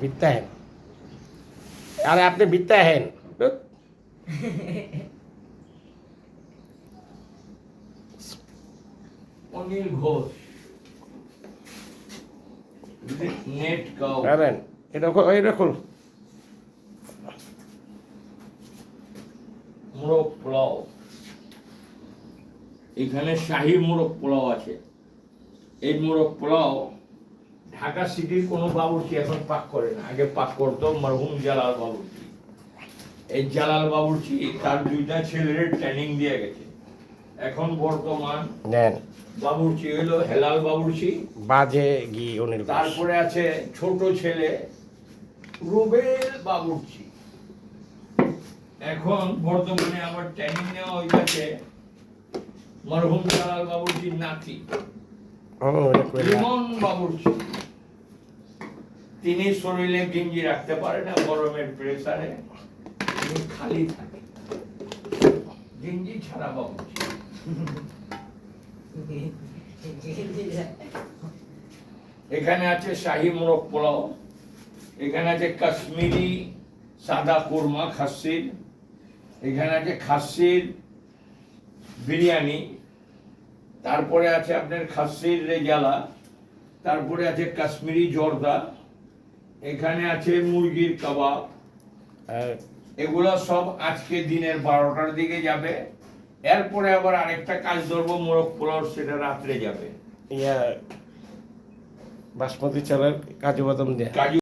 বিত্তা হেন আরে আপনি বিত্তা হেন অনিল ঘোষ নেট কাউ আরেন এরকম মোরগ পোলাও, এখানে শাহী মোরগ পোলাও আছে। এই মোরগ পোলাও ঢাকা সিটির কোনো বাবুর্চি এখন পাক করে না, আগে পাক করতো মরহুম জালাল বাবুর্চি। এই জালাল বাবুর্চি তার দুইটা ছেলের ট্রেনিং দিয়ে গেছে। এখন বর্তমান নেন বাবুর্চি হলো হেলাল বাবুর্চি, বাজে ঘি অনিল ঘোষ। তারপরে আছে ছোট ছেলে রুবেল বাবুর্চি। এখন বর্তমানে আবার ট্রেনিং নেওয়া হয়েছে মরহুম জালাল বাবুর্চির নাতি লিমন বাবুর্চি। তিনি শরীরে গেঞ্জি রাখতে পারে না গরমের প্রেসারে, তিনি খালি থাকে, গেঞ্জি ছাড়া বাবুর্চি। এখানে আছে শাহী মোরগ পোলাও, এখানে আছে কাশ্মীরি সাদা কোরমা খাসির, এখানে আছে খাসির বিরিয়ানি, তারপরে আছে আপনার খাসির রেজালা, তারপরে আছে কাশ্মীরি জর্দা, এখানে আছে মুরগির কাবাব। এগুলো সব আজকে দিনের 12টার দিকে যাবে। এরপরে আবার আরেকটা কাজ ধরবো মোরগ পোলাও, সেটা রাত্রে যাবে। বাসমতি চালের কাজু বাদাম দিয়ে কাজু